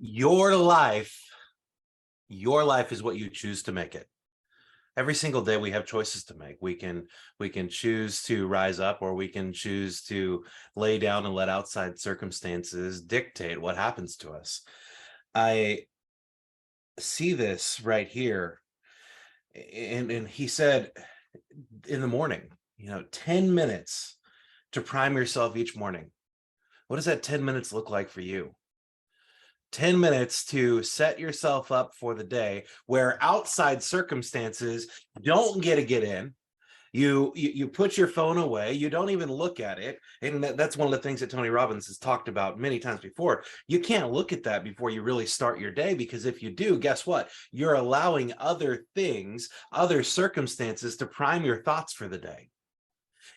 Your life, your life is what you choose to make it. Every single day we have choices to make. We can choose to rise up, or we can choose to lay down and let outside circumstances dictate what happens to us. I see this right here. And he said in the morning, 10 minutes to prime yourself each morning. What does that 10 minutes look like for you? 10 minutes to set yourself up for the day where outside circumstances don't get in. You put your phone away, you don't even look at it. And that's one of the things that Tony Robbins has talked about many times before. You can't look at that before you really start your day, because if you do, guess what? You're allowing other things, other circumstances to prime your thoughts for the day.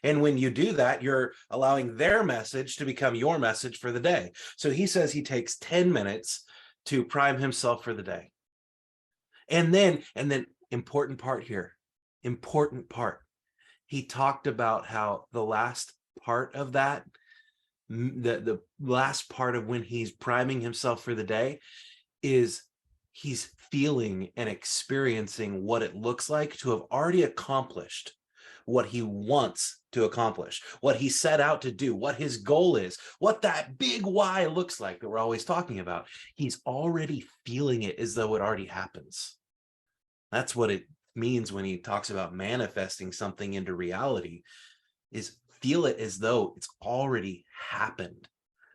And when you do that, you're allowing their message to become your message for the day. So he says he takes 10 minutes to prime himself for the day. And then important part here, important part. He talked about how the last part of that, the last part of when he's priming himself for the day, is he's feeling and experiencing what it looks like to have already accomplished what he wants to accomplish, what he set out to do, what his goal is, what that big why looks like that we're always talking about. He's already feeling it as though it already happens. That's what it means when he talks about manifesting something into reality, is feel it as though it's already happened.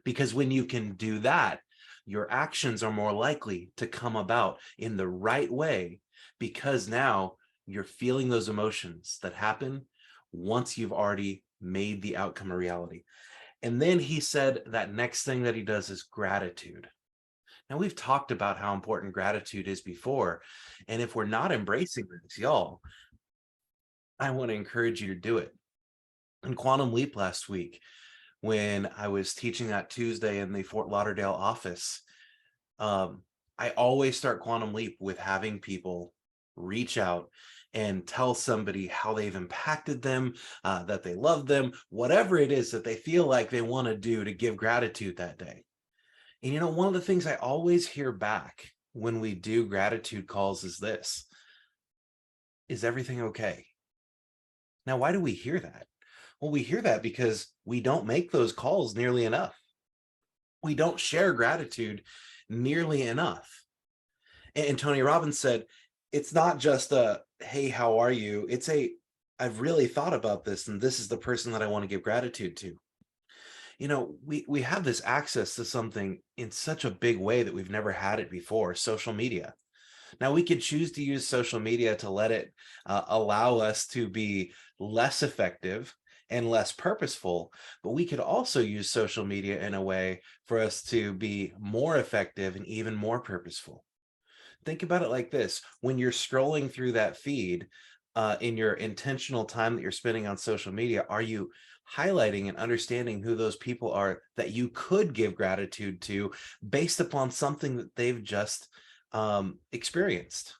Because when you can do that, your actions are more likely to come about in the right way, because now you're feeling those emotions that happen once you've already made the outcome a reality. And then he said that next thing that he does is gratitude. Now, we've talked about how important gratitude is before. And if we're not embracing this, y'all, I want to encourage you to do it. In Quantum Leap last week, when I was teaching that Tuesday in the Fort Lauderdale office, I always start Quantum Leap with having people reach out and tell somebody how they've impacted them, that they love them, whatever it is that they feel like they want to do to give gratitude that day. And one of the things I always hear back when we do gratitude calls is this: is everything okay? Now, why do we hear that? Well, we hear that because we don't make those calls nearly enough. We don't share gratitude nearly enough. And Tony Robbins said, it's not just a, hey, how are you? It's a, I've really thought about this, and this is the person that I want to give gratitude to. We have this access to something in such a big way that we've never had it before: social media. Now, we could choose to use social media to let it allow us to be less effective and less purposeful, but we could also use social media in a way for us to be more effective and even more purposeful. Think about it like this: when you're scrolling through that feed, in your intentional time that you're spending on social media, are you highlighting and understanding who those people are that you could give gratitude to based upon something that they've just experienced?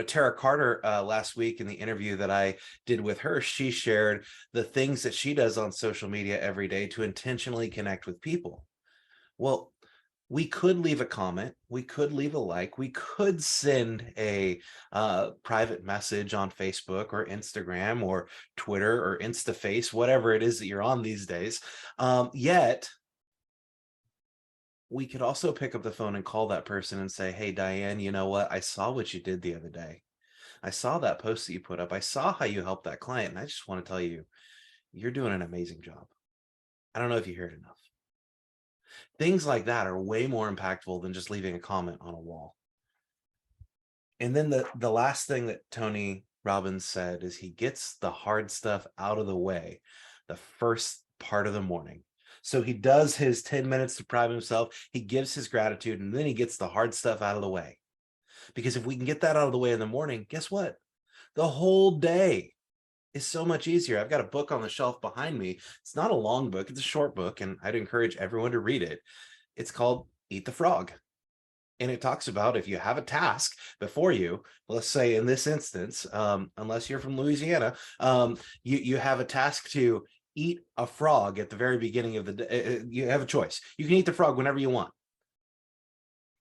Tara Carter, last week in the interview that I did with her, she shared the things that she does on social media every day to intentionally connect with people. Well, we could leave a comment, we could leave a like, we could send a private message on Facebook or Instagram or Twitter or InstaFace, whatever it is that you're on these days. Yet, we could also pick up the phone and call that person and say, hey, Diane, you know what? I saw what you did the other day. I saw that post that you put up. I saw how you helped that client. And I just want to tell you, you're doing an amazing job. I don't know if you hear it enough. Things like that are way more impactful than just leaving a comment on a wall. And then the last thing that Tony Robbins said is he gets the hard stuff out of the way the first part of the morning. So he does his 10 minutes to prime himself, he gives his gratitude, and then he gets the hard stuff out of the way. Because if we can get that out of the way in the morning, guess what? The whole day is so much easier. I've got a book on the shelf behind me. It's not a long book, it's a short book, and I'd encourage everyone to read it. It's called Eat the Frog. And it talks about, if you have a task before you, let's say in this instance, unless you're from Louisiana, you have a task to eat a frog at the very beginning of the day. You have a choice. You can eat the frog whenever you want.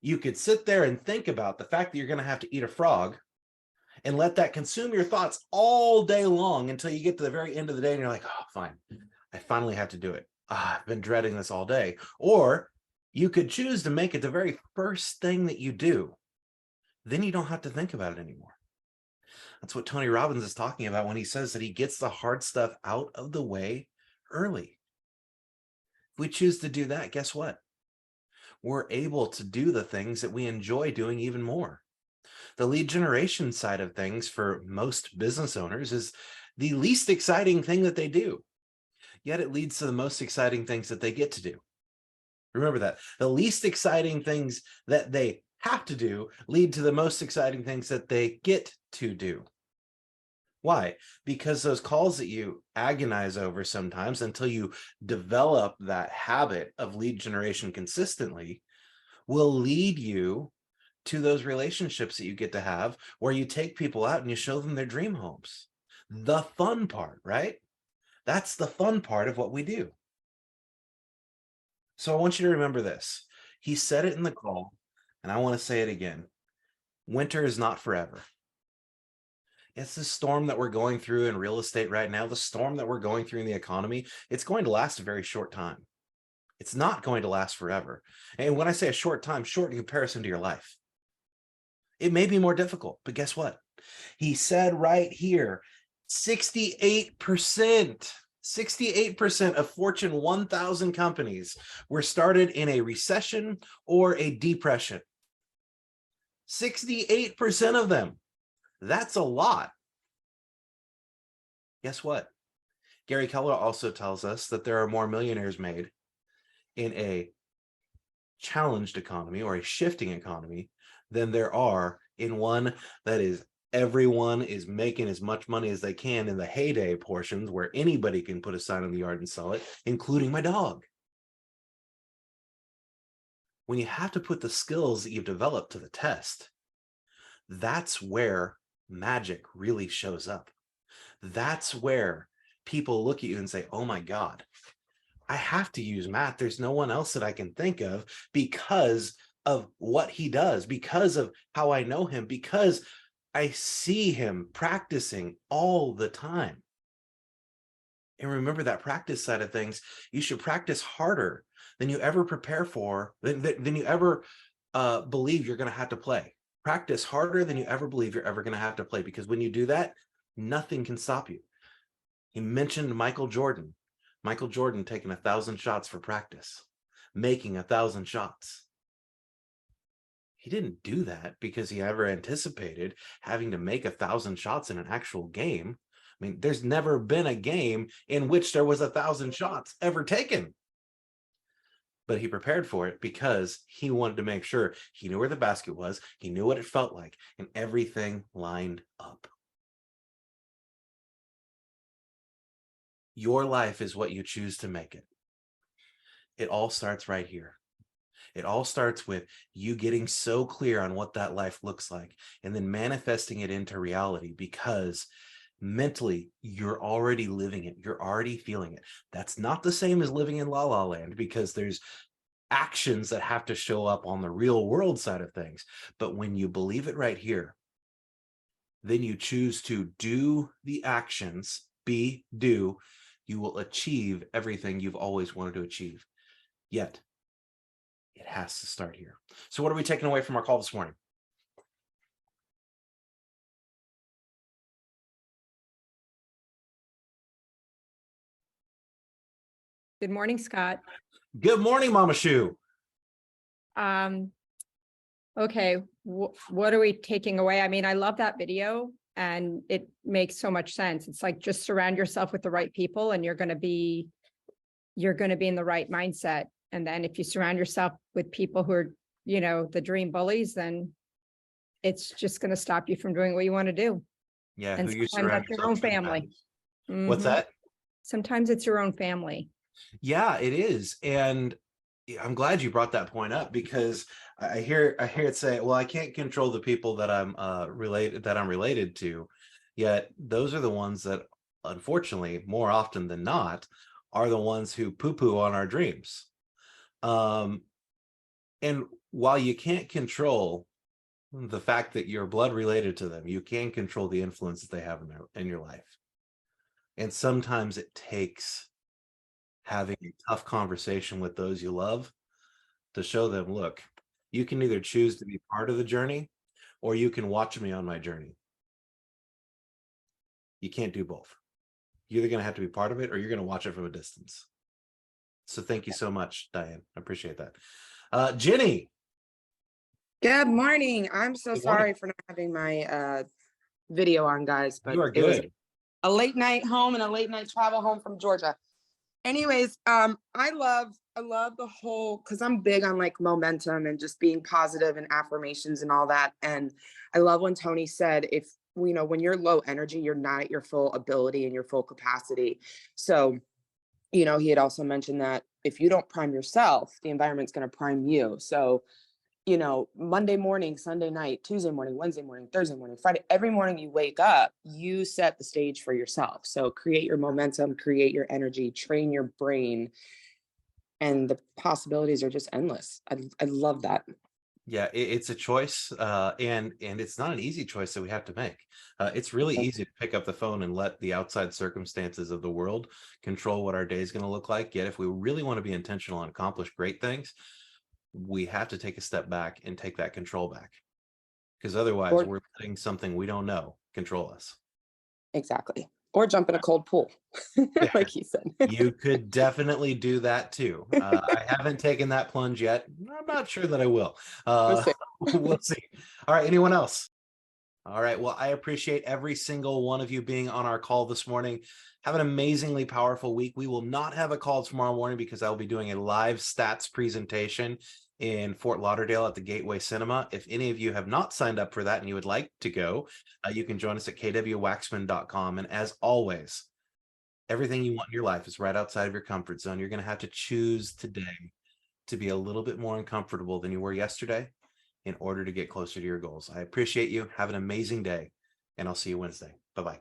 You could sit there and think about the fact that you're going to have to eat a frog and let that consume your thoughts all day long until you get to the very end of the day and you're like, oh, fine, I finally have to do it. I've been dreading this all day. Or you could choose to make it the very first thing that you do. Then you don't have to think about it anymore. That's what Tony Robbins is talking about when he says that he gets the hard stuff out of the way early. If we choose to do that, guess what? We're able to do the things that we enjoy doing even more. The lead generation side of things for most business owners is the least exciting thing that they do, yet it leads to the most exciting things that they get to do. Remember that. The least exciting things that they have to do lead to the most exciting things that they get to do. Why? Because those calls that you agonize over sometimes until you develop that habit of lead generation consistently will lead you to those relationships that you get to have where you take people out and you show them their dream homes. The fun part, right? That's the fun part of what we do. So I want you to remember this. He said it in the call, and I want to say it again. Winter is not forever. It's the storm that we're going through in real estate right now, the storm that we're going through in the economy. It's going to last a very short time. It's not going to last forever. And when I say a short time, short in comparison to your life. It may be more difficult, but guess what? He said right here, 68% of Fortune 1000 companies were started in a recession or a depression. 68% of them. That's a lot. Guess what? Gary Keller also tells us that there are more millionaires made in a challenged economy or a shifting economy than there are in one that is everyone is making as much money as they can in the heyday portions where anybody can put a sign in the yard and sell it, including my dog. When you have to put the skills that you've developed to the test, that's where magic really shows up. That's where people look at you and say, oh my God, I have to use Matt. There's no one else that I can think of because of what he does, because of how I know him, because I see him practicing all the time. And remember that practice side of things, you should practice harder than you ever prepare for, than you ever believe you're going to have to play. Practice harder than you ever believe you're ever going to have to play, because when you do that, nothing can stop you. He mentioned Michael Jordan. Michael Jordan taking 1,000 shots for practice, making 1,000 shots. He didn't do that because he ever anticipated having to make 1,000 shots in an actual game. I mean, there's never been a game in which there was 1,000 shots ever taken. But he prepared for it because he wanted to make sure he knew where the basket was, he knew what it felt like, and everything lined up. Your life is what you choose to make it. It all starts right here. It all starts with you getting so clear on what that life looks like and then manifesting it into reality, because mentally you're already living it. You're already feeling it. That's not the same as living in la la land, because there's actions that have to show up on the real world side of things. But when you believe it right here, then you choose to do the actions, do, you will achieve everything you've always wanted to achieve. Yet, it has to start here. So what are we taking away from our call this morning? Good morning, Scott. Good morning, Mama Shu. Okay, what are we taking away? I mean, I love that video and it makes so much sense. It's like, just surround yourself with the right people and you're going to be in the right mindset. And then if you surround yourself with people who are, the dream bullies, then it's just going to stop you from doing what you want to do. Yeah, And who you sometimes surround that's your yourself own with family. matters. What's that? Sometimes it's your own family. Yeah, it is. And I'm glad you brought that point up, because I hear it say, well, I can't control the people that I'm related to. Yet those are the ones that, unfortunately, more often than not, are the ones who poo-poo on our dreams. And while you can't control the fact that you're blood related to them, you can control the influence that they have in your life. And sometimes it takes having a tough conversation with those you love to show them, look, you can either choose to be part of the journey or you can watch me on my journey. You can't do both. You're either going to have to be part of it or you're going to watch it from a distance. So thank you so much, Diane. I appreciate that. Jenny. Good morning. I'm so Good morning. sorry for not having my video on, guys, but You are it was good. a late night home and a late night travel home from Georgia. Anyways, I love the whole, because I'm big on like momentum and just being positive and affirmations and all that. And I love when Tony said, if when you're low energy, you're not at your full ability and your full capacity. So, he had also mentioned that if you don't prime yourself, the environment's going to prime you. So, Monday morning, Sunday night, Tuesday morning, Wednesday morning, Thursday morning, Friday, every morning you wake up, you set the stage for yourself. So create your momentum, create your energy, train your brain, and the possibilities are just endless. I love that. Yeah, it's a choice, and it's not an easy choice that we have to make. It's really easy to pick up the phone and let the outside circumstances of the world control what our day is going to look like. Yet if we really want to be intentional and accomplish great things, we have to take a step back and take that control back, because otherwise we're letting something we don't know control us. Exactly. Or jump in a cold pool, like he said. You could definitely do that too. I haven't taken that plunge yet. I'm not sure that I will. We'll see. All right. Anyone else? All right. Well, I appreciate every single one of you being on our call this morning. Have an amazingly powerful week. We will not have a call tomorrow morning because I'll be doing a live stats presentation in Fort Lauderdale at the Gateway Cinema. If any of you have not signed up for that and you would like to go, you can join us at kwwaxman.com. And as always, everything you want in your life is right outside of your comfort zone. You're going to have to choose today to be a little bit more uncomfortable than you were yesterday in order to get closer to your goals. I appreciate you. Have an amazing day, and I'll see you Wednesday. Bye-bye.